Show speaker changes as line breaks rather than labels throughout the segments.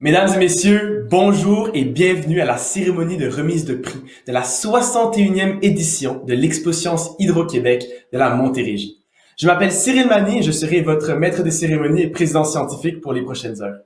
Mesdames et messieurs, bonjour et bienvenue à la cérémonie de remise de prix de la 61e édition de l'Expo Science Hydro-Québec de la Montérégie. Je m'appelle Cyril Mani et je serai votre maître de cérémonie et président scientifique pour les prochaines heures.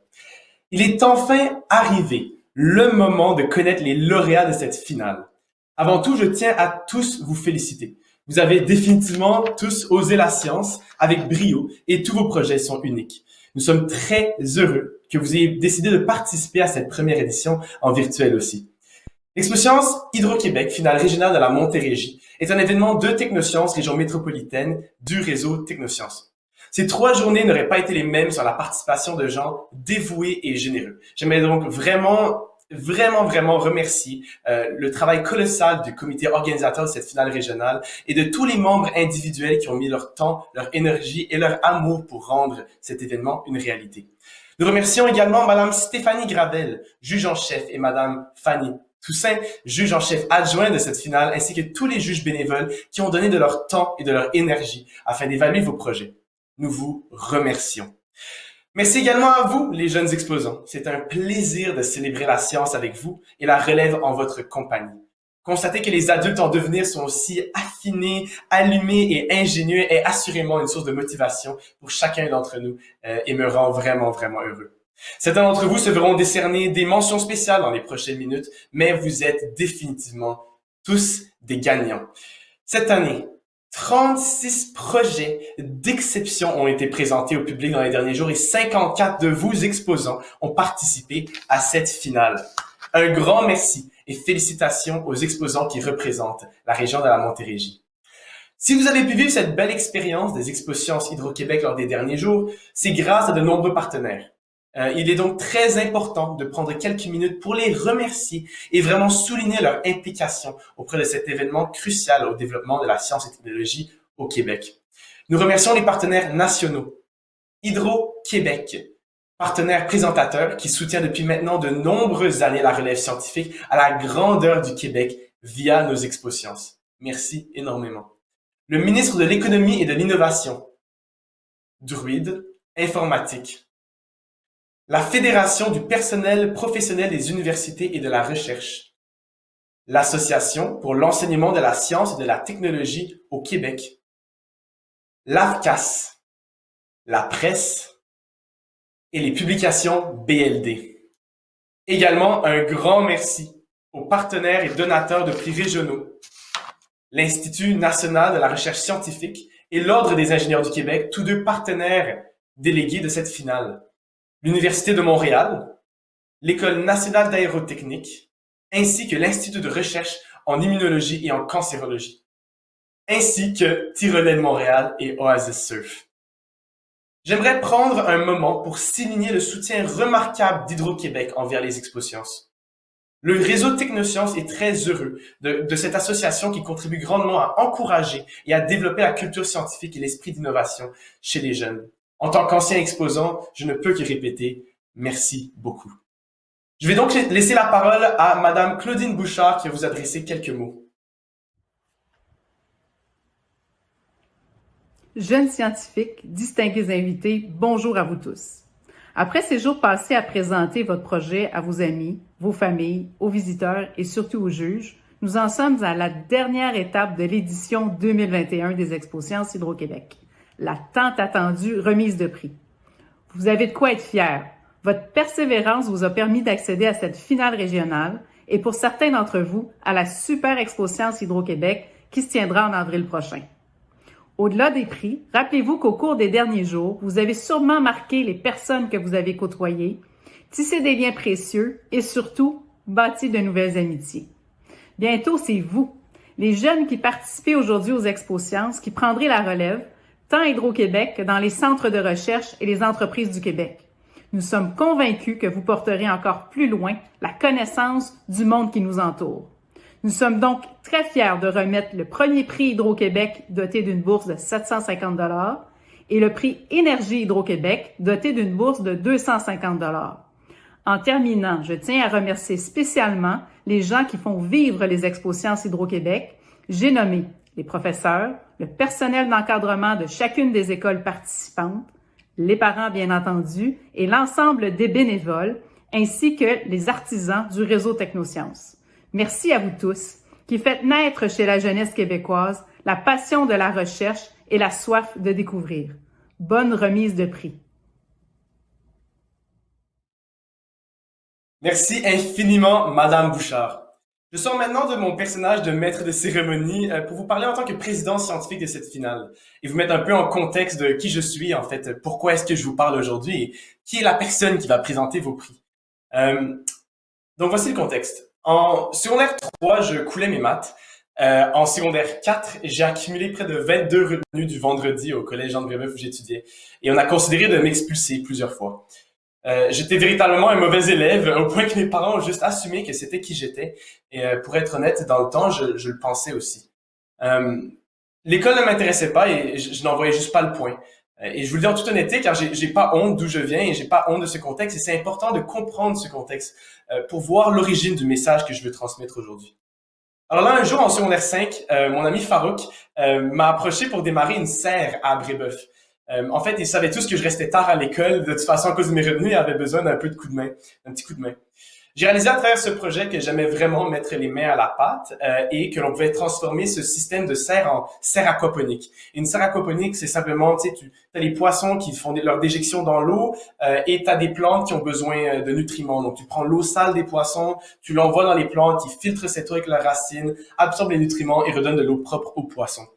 Il est enfin arrivé le moment de connaître les lauréats de cette finale. Avant tout, je tiens à tous vous féliciter. Vous avez définitivement tous osé la science avec brio et tous vos projets sont uniques. Nous sommes très heureux que vous ayez décidé de participer à cette première édition en virtuel aussi. L'Expo Science Hydro-Québec, finale régionale de la Montérégie, est un événement de Technosciences, région métropolitaine du réseau Technosciences. Ces 3 journées n'auraient pas été les mêmes sans la participation de gens dévoués et généreux. J'aimerais donc vraiment remercier le travail colossal du comité organisateur de cette finale régionale et de tous les membres individuels qui ont mis leur temps, leur énergie et leur amour pour rendre cet événement une réalité. Nous remercions également Madame Stéphanie Gravel, juge en chef, et Madame Fanny Toussaint, juge en chef adjoint de cette finale, ainsi que tous les juges bénévoles qui ont donné de leur temps et de leur énergie afin d'évaluer vos projets. Nous vous remercions. Merci également à vous, les jeunes exposants. C'est un plaisir de célébrer la science avec vous et la relève en votre compagnie. Constater que les adultes en devenir sont aussi affinés, allumés et ingénieux est assurément une source de motivation pour chacun d'entre nous et me rend vraiment heureux. Certains d'entre vous se verront décerner des mentions spéciales dans les prochaines minutes, mais vous êtes définitivement tous des gagnants. Cette année, 36 projets d'exception ont été présentés au public dans les derniers jours et 54 de vous exposants ont participé à cette finale. Un grand merci et félicitations aux exposants qui représentent la région de la Montérégie. Si vous avez pu vivre cette belle expérience des Expos Sciences Hydro-Québec lors des derniers jours, c'est grâce à de nombreux partenaires. Il est donc très important de prendre quelques minutes pour les remercier et vraiment souligner leur implication auprès de cet événement crucial au développement de la science et technologie au Québec. Nous remercions les partenaires nationaux. Hydro-Québec, partenaire présentateur qui soutient depuis maintenant de nombreuses années la relève scientifique à la grandeur du Québec via nos Expos Sciences. Merci énormément. Le ministre de l'Économie et de l'Innovation, Druide, Informatique. La Fédération du personnel professionnel des universités et de la recherche. L'Association pour l'enseignement de la science et de la technologie au Québec. L'AFCAS. La presse et les publications BLD. Également, un grand merci aux partenaires et donateurs de prix régionaux, l'Institut national de la recherche scientifique et l'Ordre des ingénieurs du Québec, tous deux partenaires délégués de cette finale, l'Université de Montréal, l'École nationale d'aérotechnique, ainsi que l'Institut de recherche en immunologie et en cancérologie, ainsi que Tyrolais de Montréal et Oasis Surf. J'aimerais prendre un moment pour souligner le soutien remarquable d'Hydro-Québec envers les Expos Sciences. Le réseau Technosciences est très heureux de cette association qui contribue grandement à encourager et à développer la culture scientifique et l'esprit d'innovation chez les jeunes. En tant qu'ancien exposant, je ne peux que répéter merci beaucoup. Je vais donc laisser la parole à Madame Claudine Bouchard qui va vous adresser quelques mots.
Jeunes scientifiques, distingués invités, bonjour à vous tous. Après ces jours passés à présenter votre projet à vos amis, vos familles, aux visiteurs et surtout aux juges, nous en sommes à la dernière étape de l'édition 2021 des Expos Sciences Hydro-Québec, la tant attendue remise de prix. Vous avez de quoi être fiers. Votre persévérance vous a permis d'accéder à cette finale régionale et pour certains d'entre vous, à la Super Expo Sciences Hydro-Québec qui se tiendra en avril prochain. Au-delà des prix, rappelez-vous qu'au cours des derniers jours, vous avez sûrement marqué les personnes que vous avez côtoyées, tissé des liens précieux et surtout bâti de nouvelles amitiés. Bientôt, c'est vous, les jeunes qui participez aujourd'hui aux Expos Sciences, qui prendrez la relève, tant à Hydro-Québec que dans les centres de recherche et les entreprises du Québec. Nous sommes convaincus que vous porterez encore plus loin la connaissance du monde qui nous entoure. Nous sommes donc très fiers de remettre le premier prix Hydro-Québec doté d'une bourse de 750 $ et le prix Énergie Hydro-Québec doté d'une bourse de 250 $. En terminant, je tiens à remercier spécialement les gens qui font vivre les Expos Sciences Hydro-Québec. J'ai nommé les professeurs, le personnel d'encadrement de chacune des écoles participantes, les parents bien entendu et l'ensemble des bénévoles, ainsi que les artisans du réseau Technosciences. Merci à vous tous qui faites naître chez la jeunesse québécoise la passion de la recherche et la soif de découvrir. Bonne remise de prix.
Merci infiniment, Madame Bouchard. Je sors maintenant de mon personnage de maître de cérémonie pour vous parler en tant que président scientifique de cette finale et vous mettre un peu en contexte de qui je suis, en fait, pourquoi est-ce que je vous parle aujourd'hui et qui est la personne qui va présenter vos prix. Donc voici le contexte. En secondaire 3, je coulais mes maths. En secondaire 4, j'ai accumulé près de 22 retenues du vendredi au collège Jean de Brébeuf où j'étudiais et on a considéré de m'expulser plusieurs fois. J'étais véritablement un mauvais élève au point que mes parents ont juste assumé que c'était qui j'étais. Et pour être honnête, dans le temps, je le pensais aussi. L'école ne m'intéressait pas et je n'en voyais juste pas le point. Et je vous le dis en toute honnêteté car j'ai pas honte d'où je viens et j'ai pas honte de ce contexte. Et c'est important de comprendre ce contexte pour voir l'origine du message que je veux transmettre aujourd'hui. Alors là, un jour en secondaire 5, mon ami Farouk m'a approché pour démarrer une serre à Brébeuf. En fait, ils savaient tous que je restais tard à l'école. De toute façon, à cause de mes revenus, ils avaient besoin d'un peu de coup de main, d'un petit coup de main. J'ai réalisé à travers ce projet que j'aimais vraiment mettre les mains à la pâte et que l'on pouvait transformer ce système de serre en serre aquaponique. Une serre aquaponique, c'est simplement, tu sais, tu as les poissons qui font leur déjection dans l'eau et tu as des plantes qui ont besoin de nutriments. Donc, tu prends l'eau sale des poissons, tu l'envoies dans les plantes qui filtrent cette eau avec leurs racines, absorbent les nutriments et redonnent de l'eau propre aux poissons.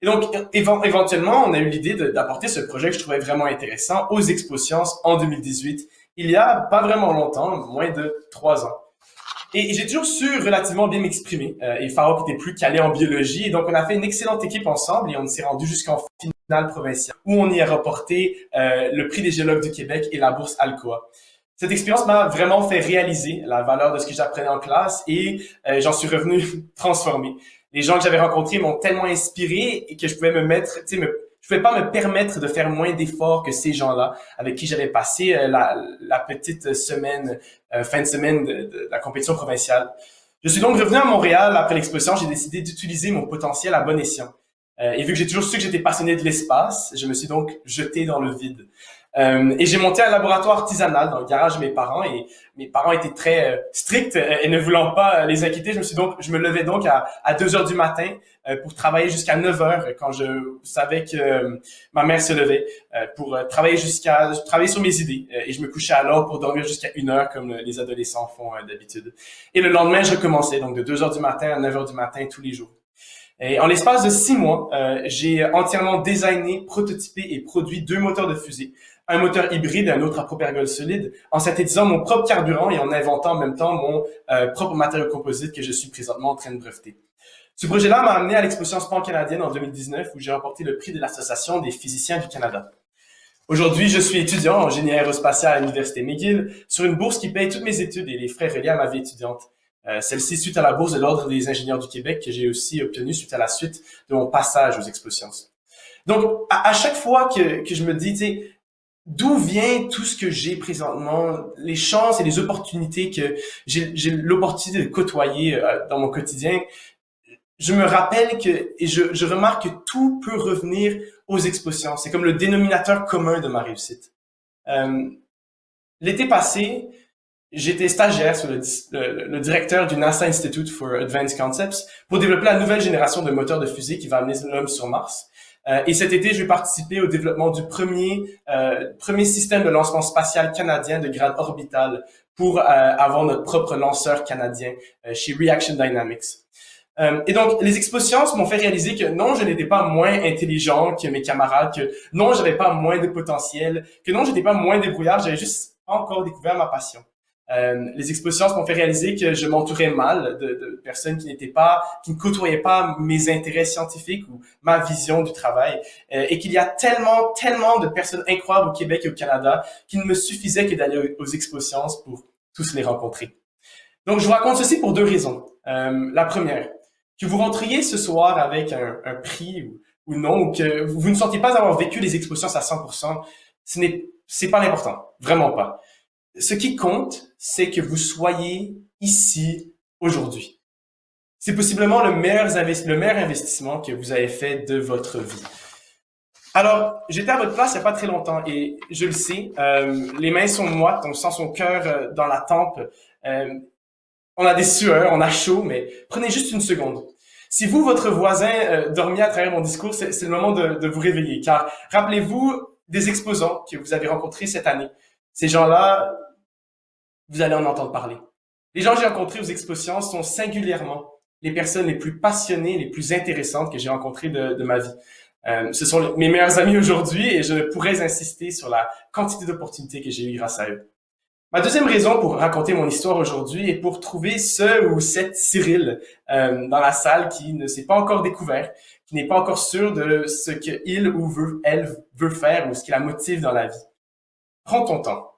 Et donc, éventuellement, on a eu l'idée d'apporter ce projet que je trouvais vraiment intéressant aux Expo Sciences en 2018, il y a pas vraiment longtemps, moins de 3 ans. Et j'ai toujours su relativement bien m'exprimer. Et Farouk était plus calé en biologie, et donc on a fait une excellente équipe ensemble et on s'est rendu jusqu'en finale provinciale, où on y a remporté le prix des géologues du Québec et la bourse Alcoa. Cette expérience m'a vraiment fait réaliser la valeur de ce que j'apprenais en classe et j'en suis revenu transformé. Les gens que j'avais rencontrés m'ont tellement inspiré et que je pouvais je pouvais pas me permettre de faire moins d'efforts que ces gens-là avec qui j'avais passé la petite semaine, fin de semaine de la compétition provinciale. Je suis donc revenu à Montréal après l'exposition. J'ai décidé d'utiliser mon potentiel à bon escient. Et vu que j'ai toujours su que j'étais passionné de l'espace, je me suis donc jeté dans le vide. Et j'ai monté un laboratoire artisanal dans le garage de mes parents et mes parents étaient très stricts et ne voulant pas les inquiéter, je me levais donc à 2 heures du matin pour travailler jusqu'à 9 heures quand je savais que ma mère se levait pour travailler sur mes idées et je me couchais alors pour dormir jusqu'à 1 heure comme les adolescents font d'habitude. Et le lendemain, je recommençais donc de 2 heures du matin à 9 heures du matin tous les jours. Et en l'espace de 6 mois, j'ai entièrement designé, prototypé et produit 2 moteurs de fusée. Un moteur hybride et un autre à propergol solide, en synthétisant mon propre carburant et en inventant en même temps mon propre matériau composite que je suis présentement en train de breveter. Ce projet-là m'a amené à l'exposition pan-canadienne en 2019 où j'ai remporté le prix de l'Association des physiciens du Canada. Aujourd'hui, je suis étudiant en génie aérospatial à l'Université McGill sur une bourse qui paye toutes mes études et les frais reliés à ma vie étudiante. Celle-ci suite à la bourse de l'Ordre des ingénieurs du Québec que j'ai aussi obtenue suite à la suite de mon passage aux Expo Sciences. Donc, à chaque fois que je me dis, tu sais, d'où vient tout ce que j'ai présentement, les chances et les opportunités que j'ai l'opportunité de côtoyer dans mon quotidien, je me rappelle et je remarque que tout peut revenir aux Expo Sciences. C'est comme le dénominateur commun de ma réussite. L'été passé, j'étais stagiaire sur le directeur du NASA Institute for Advanced Concepts pour développer la nouvelle génération de moteurs de fusée qui va amener l'homme sur Mars. Et cet été, je vais participer au développement du premier système de lancement spatial canadien de grade orbital pour avoir notre propre lanceur canadien chez Reaction Dynamics. Et donc, les Expo Sciences m'ont fait réaliser que non, je n'étais pas moins intelligent que mes camarades, que non, j'avais pas moins de potentiel, que non, j'étais pas moins débrouillard, j'avais juste pas encore découvert ma passion. Les Expo Sciences m'ont fait réaliser que je m'entourais mal de personnes qui ne côtoyaient pas mes intérêts scientifiques ou ma vision du travail, et qu'il y a tellement de personnes incroyables au Québec et au Canada qu'il ne me suffisait que d'aller aux Expo Sciences pour tous les rencontrer. Donc, je vous raconte ceci pour 2 raisons. La première, que vous rentriez ce soir avec un prix ou non, ou que vous ne sentiez pas avoir vécu les Expo Sciences à 100%, c'est pas l'important, vraiment pas. Ce qui compte, c'est que vous soyez ici aujourd'hui. C'est possiblement le meilleur investissement que vous avez fait de votre vie. Alors, j'étais à votre place il n'y a pas très longtemps et je le sais, les mains sont moites, on sent son cœur dans la tempe. Euh, on a des sueurs, on a chaud, mais prenez juste une seconde. Si vous, votre voisin, dormiez à travers mon discours, c'est le moment de vous réveiller. Car rappelez-vous des exposants que vous avez rencontrés cette année. Ces gens-là, vous allez en entendre parler. Les gens que j'ai rencontrés aux expositions sont singulièrement les personnes les plus passionnées, les plus intéressantes que j'ai rencontrées de ma vie. Ce sont mes meilleurs amis aujourd'hui et je ne pourrais insister sur la quantité d'opportunités que j'ai eues grâce à eux. Ma deuxième raison pour raconter mon histoire aujourd'hui est pour trouver ce ou cette Cyril dans la salle qui ne s'est pas encore découvert, qui n'est pas encore sûr de ce qu'il ou elle veut faire ou ce qui la motive dans la vie. Prends ton temps.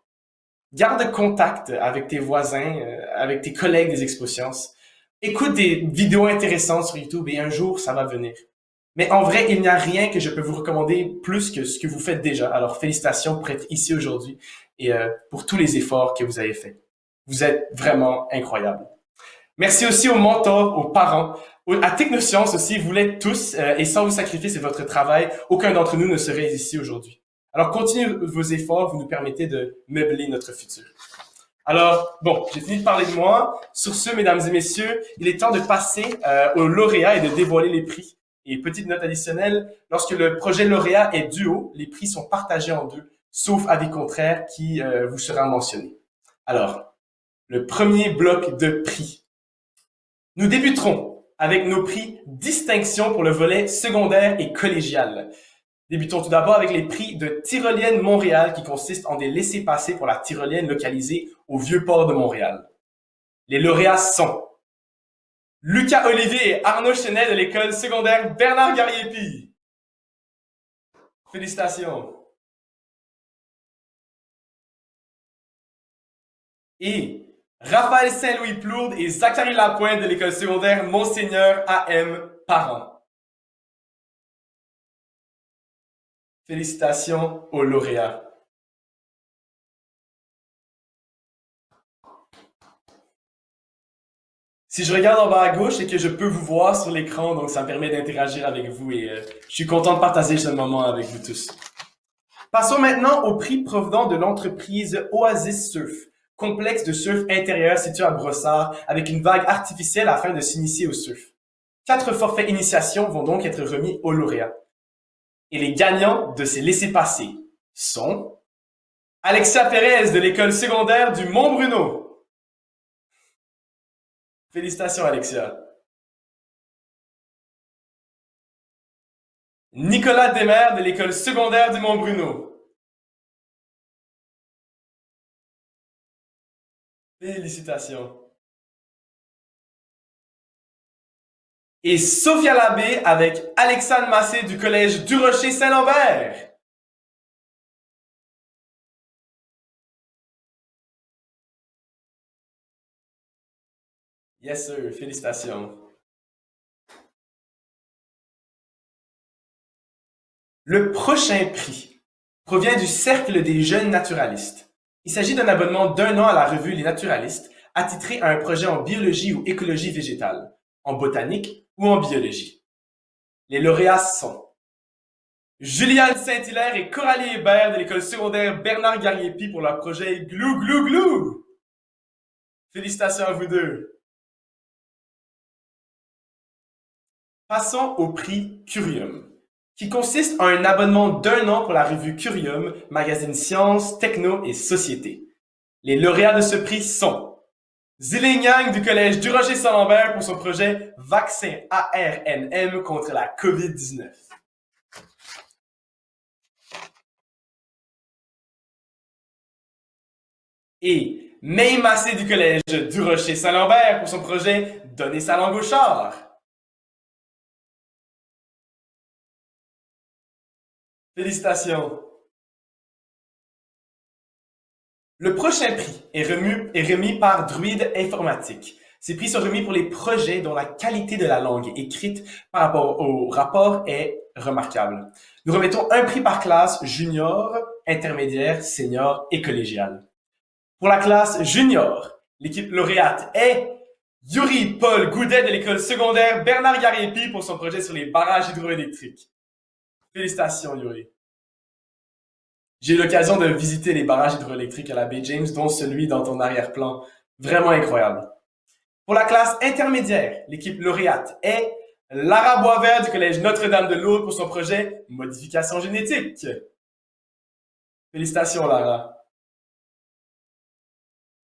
Garde contact avec tes voisins, avec tes collègues des Expo-Sciences. Écoute des vidéos intéressantes sur YouTube et un jour, ça va venir. Mais en vrai, il n'y a rien que je peux vous recommander plus que ce que vous faites déjà. Alors, félicitations pour être ici aujourd'hui et pour tous les efforts que vous avez faits. Vous êtes vraiment incroyables. Merci aussi aux mentors, aux parents, à Technosciences aussi. Vous l'êtes tous et sans vos sacrifices et votre travail, aucun d'entre nous ne serait ici aujourd'hui. Alors, continuez vos efforts, vous nous permettez de meubler notre futur. Alors, bon, j'ai fini de parler de moi. Sur ce, mesdames et messieurs, il est temps de passer aux lauréats et de dévoiler les prix. Et petite note additionnelle, lorsque le projet lauréat est duo, les prix sont partagés en deux, sauf avis contraire qui vous sera mentionné. Alors, le premier bloc de prix. Nous débuterons avec nos prix distinction pour le volet secondaire et collégial. Débutons tout d'abord avec les prix de Tyrolienne Montréal qui consistent en des laissez-passer pour la tyrolienne localisée au Vieux-Port de Montréal. Les lauréats sont Lucas Olivier et Arnaud Chenet de l'école secondaire Bernard Garriépi. Félicitations. Et Raphaël Saint-Louis Plourde et Zachary Lapointe de l'école secondaire Monseigneur A.M. Parent. Félicitations aux lauréats. Si je regarde en bas à gauche, c'est que je peux vous voir sur l'écran, donc ça me permet d'interagir avec vous et je suis content de partager ce moment avec vous tous. Passons maintenant au prix provenant de l'entreprise Oasis Surf, complexe de surf intérieur situé à Brossard avec une vague artificielle afin de s'initier au surf. 4 forfaits initiation vont donc être remis aux lauréats. Et les gagnants de ces laissez-passer sont Alexia Pérez de l'école secondaire du Mont-Bruno. Félicitations Alexia. Nicolas Demers de l'école secondaire du Mont-Bruno. Félicitations. Et Sophia Labbé avec Alexandre Massé du collège du Rocher Saint-Lambert. Yes sir, félicitations. Le prochain prix provient du Cercle des jeunes naturalistes. Il s'agit d'un abonnement d'1 an à la revue Les Naturalistes, attitré à un projet en biologie ou écologie végétale, en botanique ou en biologie. Les lauréats sont Juliane Saint-Hilaire et Coralie Hébert de l'école secondaire Bernard Garriépi pour leur projet Glou Glou Glou. Félicitations à vous deux. Passons au prix Curium, qui consiste en un abonnement d'1 an pour la revue Curium, magazine sciences, techno et société. Les lauréats de ce prix sont Ziling Yang du collège du Rocher Saint-Lambert pour son projet Vaccin ARNM contre la COVID-19. Et May Massé du collège du Rocher Saint-Lambert pour son projet Donner sa langue au char. Félicitations. Le prochain prix est remis par Druide Informatique. Ces prix sont remis pour les projets dont la qualité de la langue écrite par rapport au rapport est remarquable. Nous remettons un prix par classe junior, intermédiaire, senior et collégial. Pour la classe junior, l'équipe lauréate est Yuri Paul Goudet de l'école secondaire Bernard Garriépi pour son projet sur les barrages hydroélectriques. Félicitations, Yuri. J'ai eu l'occasion de visiter les barrages hydroélectriques à la baie James, dont celui dans ton arrière-plan. Vraiment incroyable. Pour la classe intermédiaire, l'équipe lauréate est Lara Boisvert du Collège Notre-Dame de Lourdes pour son projet Modification génétique. Félicitations, Lara.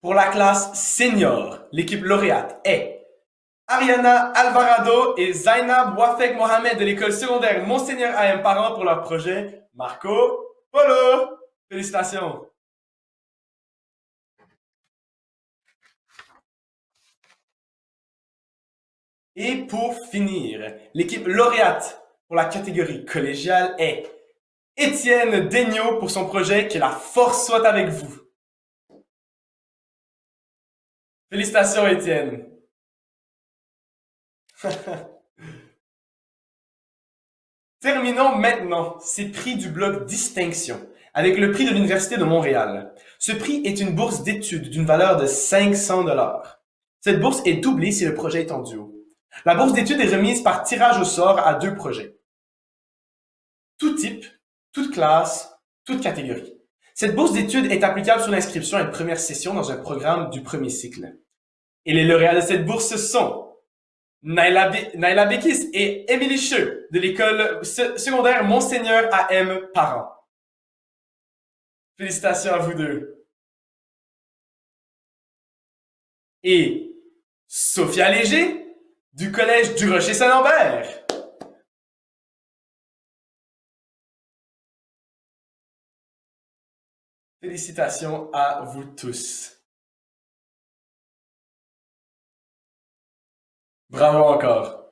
Pour la classe senior, l'équipe lauréate est Ariana Alvarado et Zainab Wafek Mohamed de l'école secondaire Monseigneur A.M. Parent pour leur projet Marco Polo. Félicitations. Et pour finir, l'équipe lauréate pour la catégorie collégiale est Étienne Daigneault pour son projet Que la force soit avec vous. Félicitations, Étienne. Terminons maintenant ces prix du bloc Distinction avec le prix de l'Université de Montréal. Ce prix est une bourse d'études d'une valeur de 500 $. Cette bourse est doublée si le projet est en duo. La bourse d'études est remise par tirage au sort à 2 projets. Tout type, toute classe, toute catégorie. Cette bourse d'études est applicable sur l'inscription à une première session dans un programme du premier cycle. Et les lauréats de cette bourse sont Naila Bekis et Émilie Cheux de l'école secondaire Monseigneur A.M. Parent. Félicitations à vous deux. Et Sophia Léger du collège du Rocher-Saint-Lambert. Félicitations à vous tous. Bravo encore.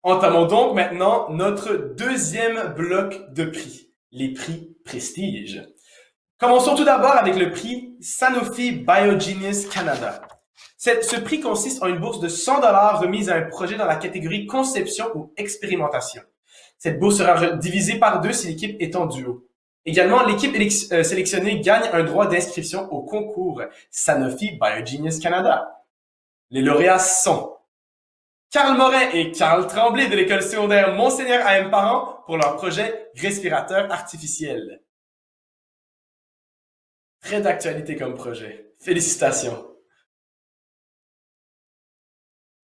Entamons donc maintenant notre deuxième bloc de prix, les prix Prestige. Commençons tout d'abord avec le prix Sanofi Biogenius Canada. Ce prix consiste en une bourse de 100 $ remise à un projet dans la catégorie conception ou expérimentation. Cette bourse sera divisée par 2 si l'équipe est en duo. Également, l'équipe sélectionnée gagne un droit d'inscription au concours Sanofi Biogenius Canada. Les lauréats sont Carl Morin et Carl Tremblay de l'école secondaire Monseigneur A.M. Parent pour leur projet respirateur artificiel. Très d'actualité comme projet. Félicitations.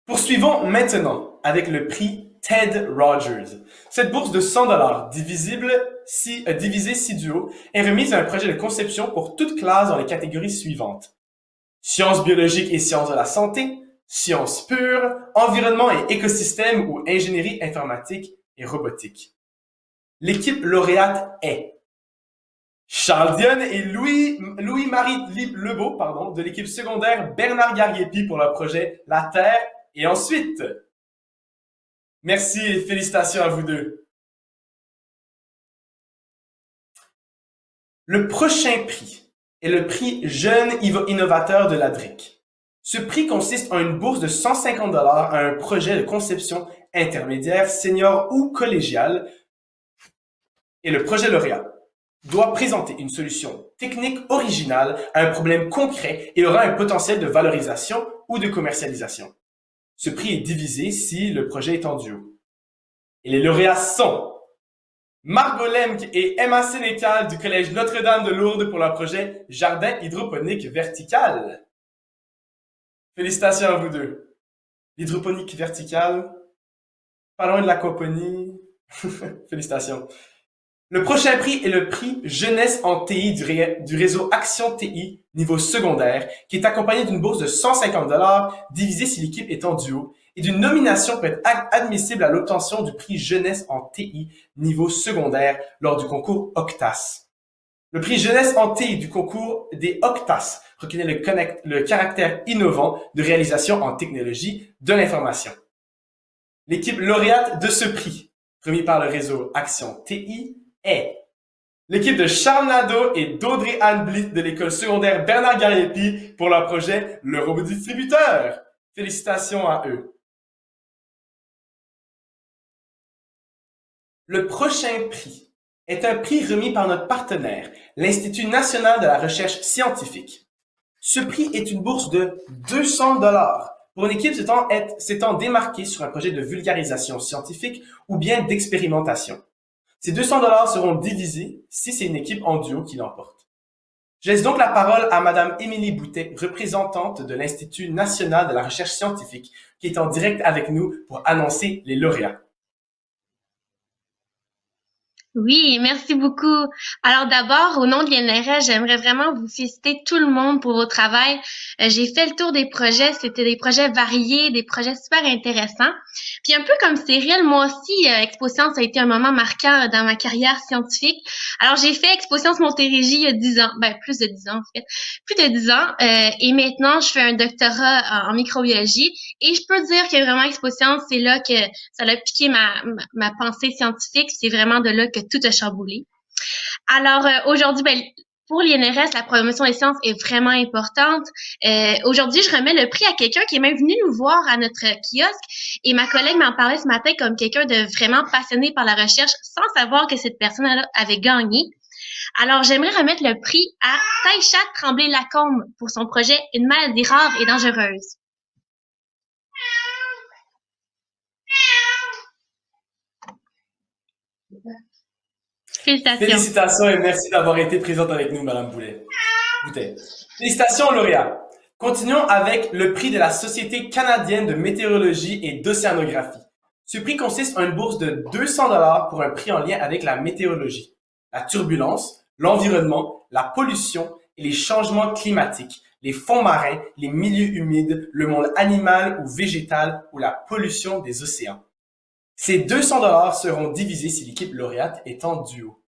Poursuivons maintenant avec le prix Ted Rogers. Cette bourse de 100 $ divisée 6 duos est remise à un projet de conception pour toute classe dans les catégories suivantes. Sciences biologiques et sciences de la santé, sciences pures, environnement et écosystème ou ingénierie informatique et robotique. L'équipe lauréate est Charles Dionne et Louis-Marie Lebeau de l'équipe secondaire Bernard Gariepi pour leur projet La Terre et ensuite. Merci et félicitations à vous deux. Le prochain prix est le prix Jeune Innovateur de l'ADRIC. Ce prix consiste en une bourse de 150 $ à un projet de conception intermédiaire, senior ou collégial. Et le projet lauréat doit présenter une solution technique originale à un problème concret et aura un potentiel de valorisation ou de commercialisation. Ce prix est divisé si le projet est en duo. Et les lauréats sont Margot Lemke et Emma Sénécal du Collège Notre-Dame de Lourdes pour leur projet Jardin hydroponique vertical. Félicitations à vous deux. L'hydroponique verticale, pas loin de l'aquaponie. Félicitations. Le prochain prix est le prix Jeunesse en TI du réseau Action TI niveau secondaire, qui est accompagné d'une bourse de 150 $ divisée si l'équipe est en duo et d'une nomination peut être admissible à l'obtention du prix Jeunesse en TI niveau secondaire lors du concours OCTAS. Le prix Jeunesse en TI du concours des OCTAS reconnaît le caractère innovant de réalisation en technologie de l'information. L'équipe lauréate de ce prix, remis par le réseau Action TI, est l'équipe de Charles Nadeau et d'Audrey-Anne Blit de l'école secondaire Bernard Gariepi pour leur projet Le Robot Distributeur. Félicitations à eux. Le prochain prix est un prix remis par notre partenaire, l'Institut national de la recherche scientifique. Ce prix est une bourse de 200 $ pour une équipe s'étant démarquée sur un projet de vulgarisation scientifique ou bien d'expérimentation. Ces 200 $ seront divisés si c'est une équipe en duo qui l'emporte. Je laisse donc la parole à Madame Émilie Boutet, représentante de l'Institut national de la recherche scientifique, qui est en direct avec nous pour annoncer les lauréats.
Oui, merci beaucoup. Alors d'abord, au nom de l'INRS, j'aimerais vraiment vous féliciter tout le monde pour vos travail. J'ai fait le tour des projets, c'était des projets variés, des projets super intéressants. Puis un peu comme Cyril, moi aussi, Expo Science a été un moment marquant dans ma carrière scientifique. Alors j'ai fait Expo Science Montérégie il y a 10 ans, plus de 10 ans en fait, plus de 10 ans. Et maintenant, je fais un doctorat en microbiologie. Et je peux dire que vraiment Expo Science, c'est là que ça a piqué ma pensée scientifique. C'est vraiment de là que tout a chamboulé. Alors aujourd'hui, pour l'INRS, la promotion des sciences est vraiment importante. Aujourd'hui, je remets le prix à quelqu'un qui est même venu nous voir à notre kiosque et ma collègue m'en parlait ce matin comme quelqu'un de vraiment passionné par la recherche sans savoir que cette personne-là avait gagné. Alors, j'aimerais remettre le prix à Taïcha Tremblay-Lacombe pour son projet « Une maladie rare et dangereuse ». Félicitations.
Félicitations et merci d'avoir été présente avec nous, Madame Boutet. Félicitations, lauréats. Continuons avec le prix de la Société canadienne de météorologie et d'océanographie. Ce prix consiste en une bourse de 200 $ pour un prix en lien avec la météorologie, la turbulence, l'environnement, la pollution et les changements climatiques, les fonds marins, les milieux humides, le monde animal ou végétal ou la pollution des océans. Ces 200 $ seront divisés si l'équipe lauréate est en duo.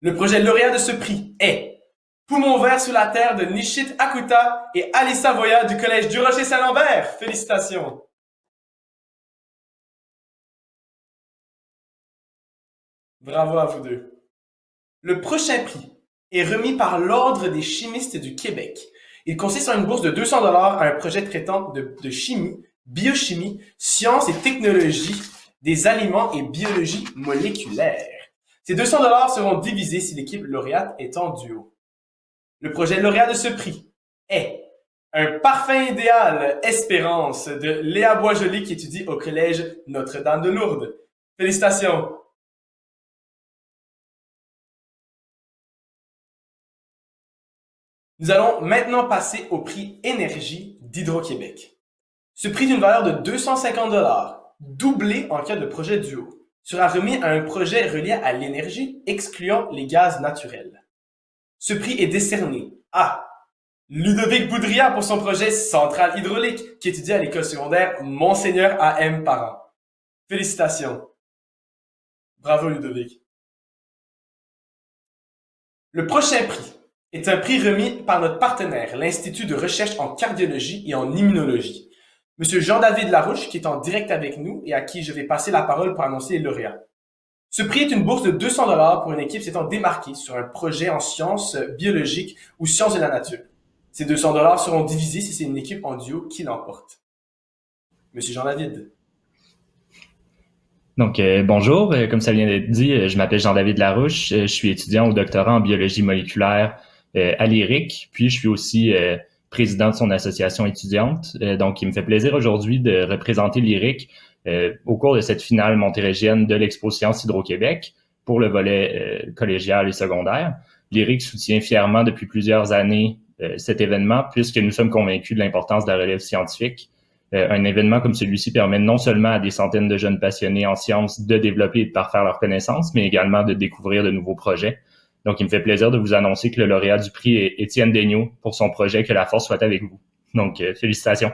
Le projet lauréat de ce prix est Poumon vert sous la terre de Nishit Akuta et Alissa Voya du Collège du Rocher-Saint-Lambert. Félicitations! Bravo à vous deux. Le prochain prix est remis par l'Ordre des chimistes du Québec. Il consiste en une bourse de 200 $ à un projet traitant de chimie, biochimie, sciences et technologies des aliments et biologie moléculaire. Ces 200 $ seront divisés si l'équipe lauréate est en duo. Le projet lauréat de ce prix est Un parfum idéal, Espérance, de Léa Boisjoli qui étudie au Collège Notre-Dame de Lourdes. Félicitations! Nous allons maintenant passer au prix Énergie d'Hydro-Québec. Ce prix d'une valeur de 250 $, doublé en cas de projet duo, sera remis à un projet relié à l'énergie excluant les gaz naturels. Ce prix est décerné à Ludovic Boudria pour son projet Centrale hydraulique qui étudie à l'école secondaire Monseigneur A.M. Parent. Félicitations. Bravo Ludovic. Le prochain prix est un prix remis par notre partenaire, l'Institut de recherche en cardiologie et en immunologie. Monsieur Jean-David Larouche, qui est en direct avec nous et à qui je vais passer la parole pour annoncer les lauréats. Ce prix est une bourse de 200 $ pour une équipe s'étant démarquée sur un projet en sciences biologiques ou sciences de la nature. Ces 200 $ seront divisés si c'est une équipe en duo qui l'emporte. Monsieur Jean-David.
Donc, bonjour. Comme ça vient d'être dit, je m'appelle Jean-David Larouche. Je suis étudiant au doctorat en biologie moléculaire à l'IRIC. Puis, je suis aussi président de son association étudiante. Donc, il me fait plaisir aujourd'hui de représenter l'IRIC au cours de cette finale montérégienne de l'Expo Science Hydro-Québec pour le volet collégial et secondaire. L'IRIC soutient fièrement depuis plusieurs années cet événement puisque nous sommes convaincus de l'importance de la relève scientifique. Un événement comme celui-ci permet non seulement à des centaines de jeunes passionnés en sciences de développer et de parfaire leurs connaissances, mais également de découvrir de nouveaux projets. Donc, il me fait plaisir de vous annoncer que le lauréat du prix est Étienne Daigneault pour son projet « Que la force soit avec vous ». Donc, félicitations.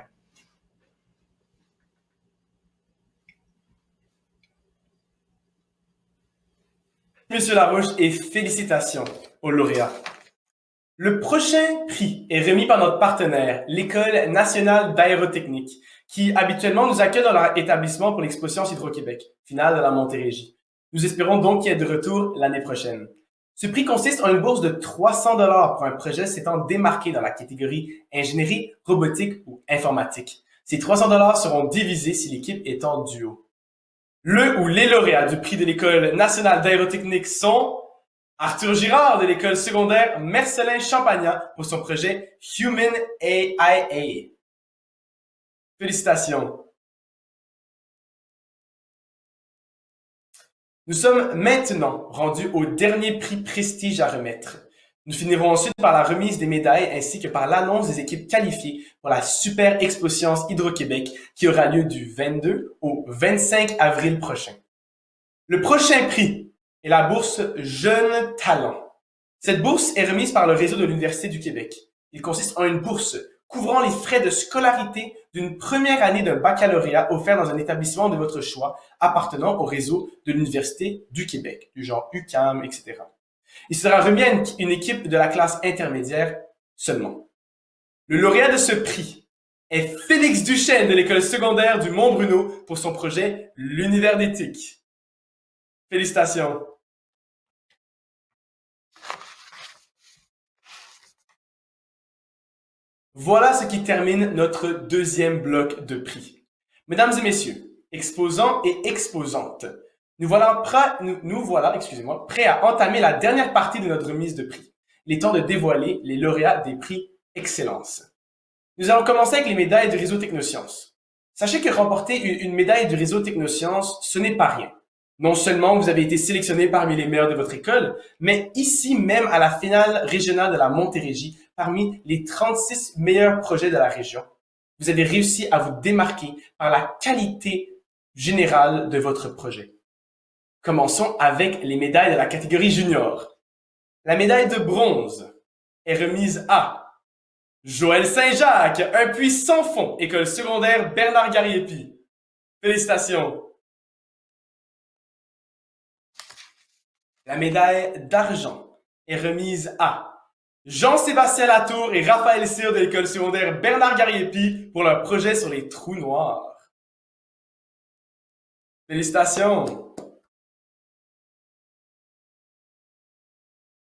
Monsieur Larouche et félicitations aux lauréats. Le prochain prix est remis par notre partenaire, l'École nationale d'aérotechnique, qui habituellement nous accueille dans leur établissement pour l'Expo Science Hydro-Québec, finale de la Montérégie. Nous espérons donc qu'il y ait de retour l'année prochaine. Ce prix consiste en une bourse de 300 $ pour un projet s'étant démarqué dans la catégorie ingénierie, robotique ou informatique. Ces 300 $ seront divisés si l'équipe est en duo. Le ou les lauréats du prix de l'École nationale d'aérotechnique sont Arthur Girard de l'école secondaire Mercelin Champagnat pour son projet Human AIA. Félicitations. Nous sommes maintenant rendus au dernier prix prestige à remettre. Nous finirons ensuite par la remise des médailles ainsi que par l'annonce des équipes qualifiées pour la Super Expo-Sciences Hydro-Québec qui aura lieu du 22 au 25 avril prochain. Le prochain prix est la bourse Jeunes Talents. Cette bourse est remise par le réseau de l'Université du Québec. Il consiste en une bourse couvrant les frais de scolarité d'une première année d'un baccalauréat offert dans un établissement de votre choix appartenant au réseau de l'Université du Québec, du genre UQAM, etc. Il sera remis à une équipe de la classe intermédiaire seulement. Le lauréat de ce prix est Félix Duchesne de l'école secondaire du Mont-Bruno pour son projet L'Univers d'éthique. Félicitations. Voilà ce qui termine notre deuxième bloc de prix. Mesdames et messieurs, exposants et exposantes, nous voilà prêts à entamer la dernière partie de notre remise de prix. Il est temps de dévoiler les lauréats des prix Excellence. Nous allons commencer avec les médailles du réseau Technosciences. Sachez que remporter une médaille du réseau Technosciences, ce n'est pas rien. Non seulement vous avez été sélectionné parmi les meilleurs de votre école, mais ici même à la finale régionale de la Montérégie, parmi les 36 meilleurs projets de la région, vous avez réussi à vous démarquer par la qualité générale de votre projet. Commençons avec les médailles de la catégorie junior. La médaille de bronze est remise à Joël Saint-Jacques, un puits sans fond, école secondaire Bernard Gariepi. Félicitations. La médaille d'argent est remise à Jean-Sébastien Latour et Raphaël Cyr de l'école secondaire Bernard Gariepi pour leur projet sur les trous noirs. Félicitations.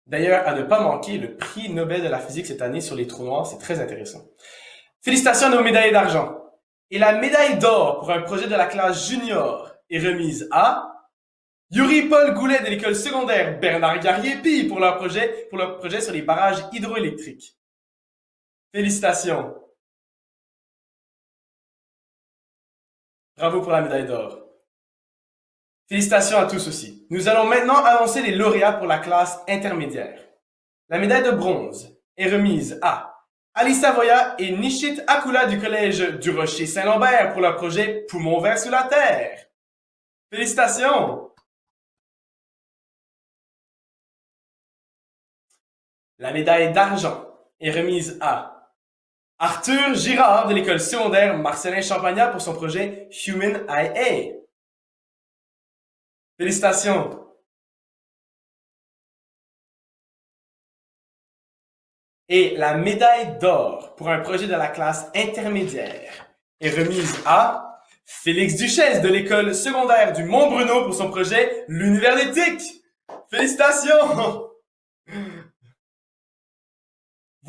D'ailleurs, à ne pas manquer, le prix Nobel de la physique cette année sur les trous noirs, c'est très intéressant. Félicitations à nos médailles d'argent. Et la médaille d'or pour un projet de la classe junior est remise à Yuri-Paul Goulet de l'école secondaire Bernard Gariepi pour leur projet sur les barrages hydroélectriques. Félicitations. Bravo pour la médaille d'or. Félicitations à tous aussi. Nous allons maintenant annoncer les lauréats pour la classe intermédiaire. La médaille de bronze est remise à Alice Savoya et Nishit Akula du collège du Rocher-Saint-Lambert pour leur projet Poumons verts sous la terre. Félicitations! La médaille d'argent est remise à Arthur Girard de l'école secondaire Marcelin Champagnat pour son projet Human IA. Félicitations! Et la médaille d'or pour un projet de la classe intermédiaire est remise à Félix Duchesne de l'école secondaire du Mont-Bruno pour son projet L'Univers d'éthique. Félicitations!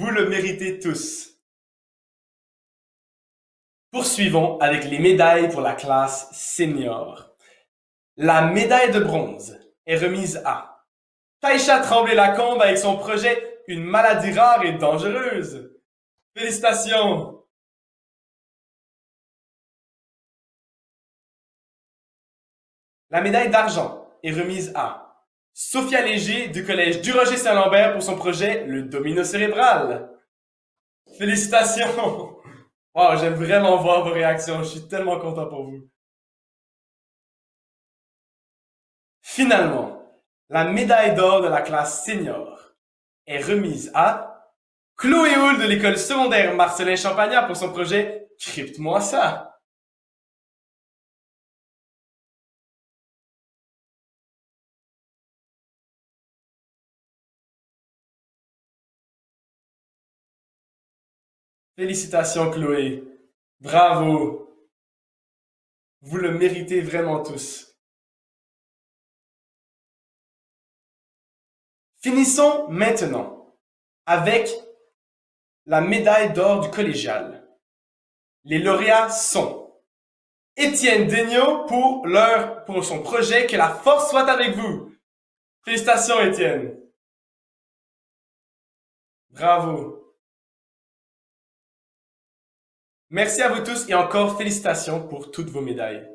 Vous le méritez tous. Poursuivons avec les médailles pour la classe senior. La médaille de bronze est remise à Taïcha Tremblay-Lacombe avec son projet Une maladie rare et dangereuse. Félicitations! La médaille d'argent est remise à Sophia Léger du collège du Rocher-Saint-Lambert pour son projet Le domino cérébral. Félicitations! Wow, j'aime vraiment voir vos réactions, je suis tellement content pour vous. Finalement, la médaille d'or de la classe senior est remise à Chloé Houle de l'école secondaire Marcelin Champagnat pour son projet Crypte-moi ça. Félicitations Chloé. Bravo. Vous le méritez vraiment tous. Finissons maintenant avec la médaille d'or du collégial. Les lauréats sont Étienne Daigneault pour son projet Que la force soit avec vous. Félicitations Étienne. Bravo. Merci à vous tous et encore félicitations pour toutes vos médailles.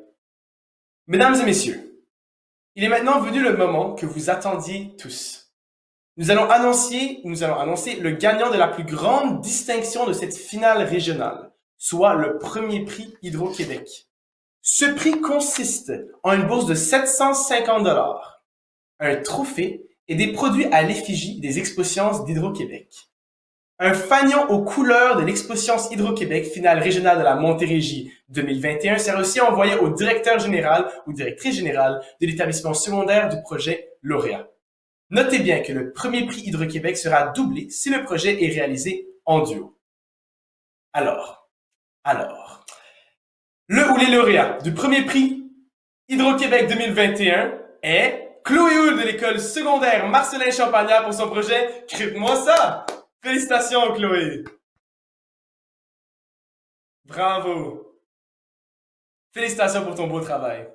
Mesdames et messieurs, il est maintenant venu le moment que vous attendiez tous. Nous allons annoncer le gagnant de la plus grande distinction de cette finale régionale, soit le premier prix Hydro-Québec. Ce prix consiste en une bourse de 750 $, un trophée et des produits à l'effigie des Expo-Sciences d'Hydro-Québec. Un fanion aux couleurs de l'Expo-Sciences Hydro-Québec finale régionale de la Montérégie 2021 sera aussi envoyé au directeur général ou directrice générale de l'établissement secondaire du projet lauréat. Notez bien que le premier prix Hydro-Québec sera doublé si le projet est réalisé en duo. Alors, le ou les lauréats du premier prix Hydro-Québec 2021 est Chloé Houle de l'école secondaire Marcelin Champagnat pour son projet Crypte-moi ça! Félicitations Chloé! Bravo! Félicitations pour ton beau travail.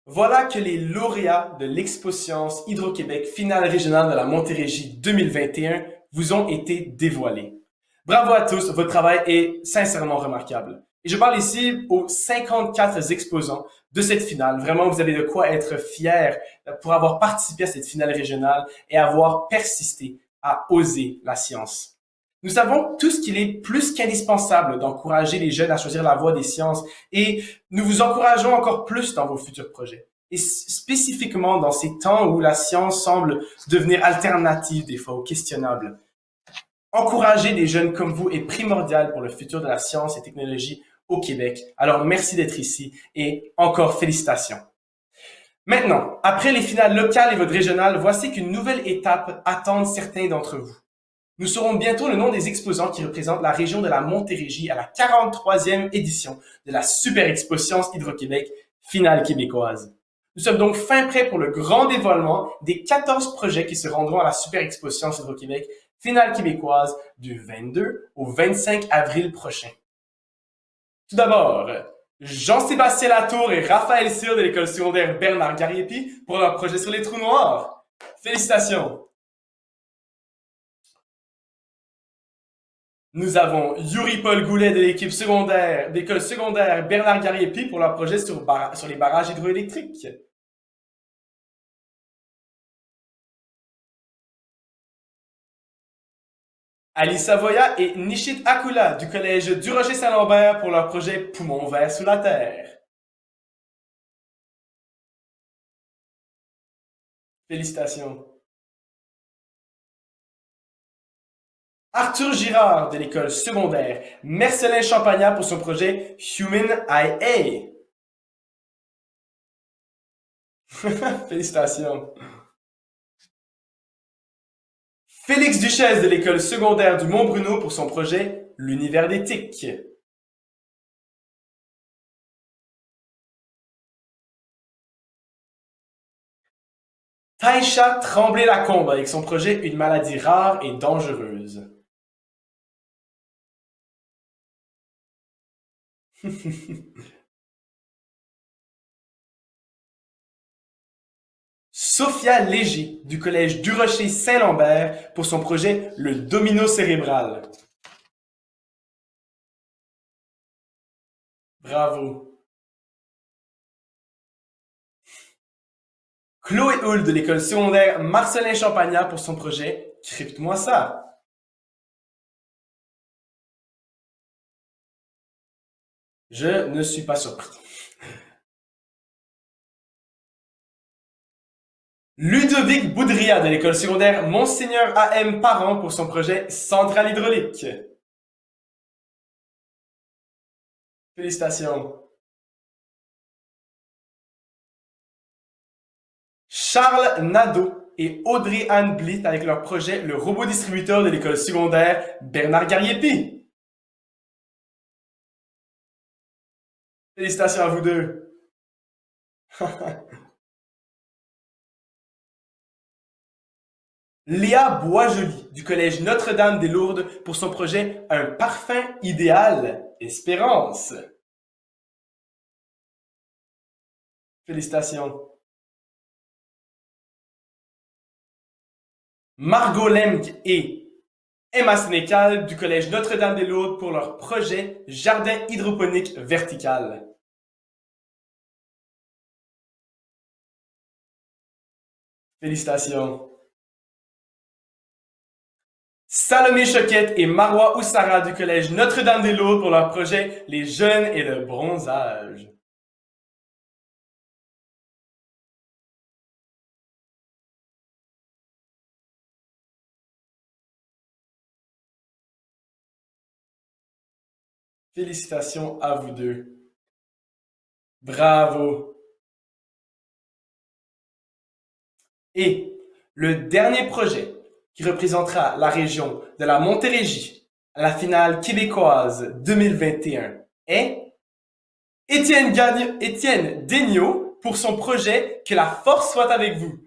Voilà que les lauréats de l'Expo-Sciences Hydro-Québec finale régionale de la Montérégie 2021 vous ont été dévoilés. Bravo à tous, votre travail est sincèrement remarquable. Et je parle ici aux 54 exposants de cette finale. Vraiment, vous avez de quoi être fiers pour avoir participé à cette finale régionale et avoir persisté à oser la science. Nous savons tous qu'il est plus qu'indispensable d'encourager les jeunes à choisir la voie des sciences et nous vous encourageons encore plus dans vos futurs projets. Et spécifiquement dans ces temps où la science semble devenir alternative des fois ou questionnable. Encourager des jeunes comme vous est primordial pour le futur de la science et technologie au Québec. Alors merci d'être ici et encore félicitations. Maintenant, après les finales locales et votre régionale, voici qu'une nouvelle étape attend certains d'entre vous. Nous saurons bientôt le nom des exposants qui représentent la région de la Montérégie à la 43e édition de la Super Expo Sciences Hydro-Québec finale québécoise. Nous sommes donc fin prêts pour le grand dévoilement des 14 projets qui se rendront à la Super Expo Sciences Hydro-Québec finale québécoise du 22 au 25 avril prochain. Tout d'abord, Jean-Sébastien Latour et Raphaël Cyr de l'école secondaire Bernard Gariepi pour leur projet sur les trous noirs. Félicitations! Nous avons Yuri Paul Goulet de l'équipe secondaire, d'école secondaire Bernard Gariepi pour leur projet sur les barrages hydroélectriques. Ali Savoya et Nishit Akula du collège du Rocher-Saint-Lambert pour leur projet Poumons verts sous la terre. Félicitations. Arthur Girard de l'école secondaire Marcelin Champagnat pour son projet Human IA. Félicitations. Félix Duchesne de l'école secondaire du Mont-Bruno pour son projet L'univers d'éthique. Taïcha Tremblay-Lacombe avec son projet Une maladie rare et dangereuse. Sophia Léger du collège du Rocher-Saint-Lambert pour son projet Le domino cérébral. Bravo. Chloé Houle de l'école secondaire Marcelin Champagnat pour son projet Crypte-moi ça. Je ne suis pas surpris. Ludovic Boudria de l'école secondaire Monseigneur A.M. Parent pour son projet Centrale hydraulique. Félicitations. Charles Nadeau et Audrey-Anne Blitt avec leur projet Le robot distributeur de l'école secondaire Bernard Gariepi. Félicitations à vous deux. Léa Boisjoli du collège Notre-Dame des Lourdes pour son projet Un parfum idéal, Espérance. Félicitations. Margot Lemke et Emma Sénécal du Collège Notre-Dame-des-Lourdes pour leur projet Jardin hydroponique vertical. Félicitations. Salomé Choquette et Marois Oussara du Collège Notre-Dame-des-Lourdes pour leur projet Les Jeunes et le Bronzage. Félicitations à vous deux. Bravo. Et le dernier projet qui représentera la région de la Montérégie à la finale québécoise 2021 est Étienne Daigneault pour son projet Que la force soit avec vous.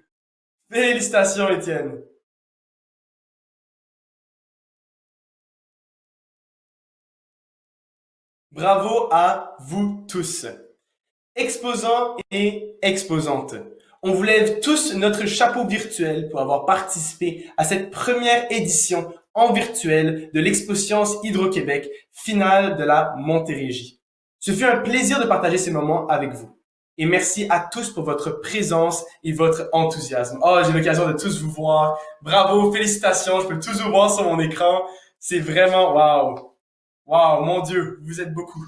Félicitations, Étienne. Bravo à vous tous. Exposants et exposantes, on vous lève tous notre chapeau virtuel pour avoir participé à cette première édition en virtuel de l'Expo-Sciences Hydro-Québec, finale de la Montérégie. Ce fut un plaisir de partager ces moments avec vous. Et merci à tous pour votre présence et votre enthousiasme. Oh, j'ai l'occasion de tous vous voir. Bravo, félicitations, je peux tous vous voir sur mon écran. C'est vraiment waouh. Waouh, mon Dieu, vous êtes beaucoup.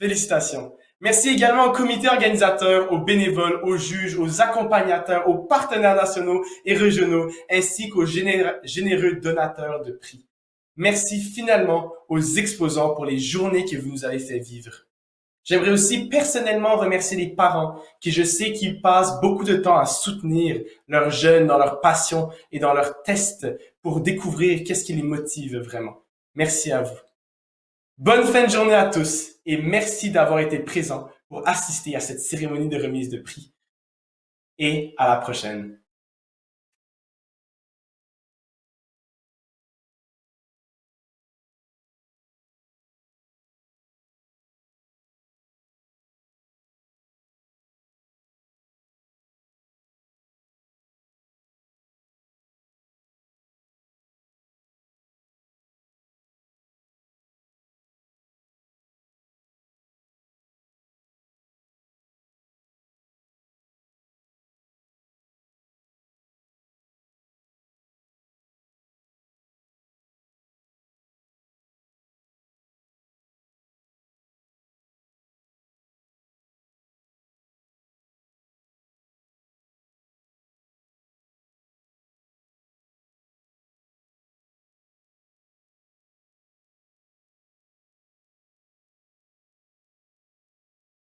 Félicitations. Merci également au comité organisateur, aux bénévoles, aux juges, aux accompagnateurs, aux partenaires nationaux et régionaux, ainsi qu'aux généreux donateurs de prix. Merci finalement aux exposants pour les journées que vous nous avez fait vivre. J'aimerais aussi personnellement remercier les parents qui, je sais qu'ils passent beaucoup de temps à soutenir leurs jeunes dans leur passion et dans leurs tests pour découvrir qu'est-ce qui les motive vraiment. Merci à vous. Bonne fin de journée à tous et merci d'avoir été présents pour assister à cette cérémonie de remise de prix. Et à la prochaine.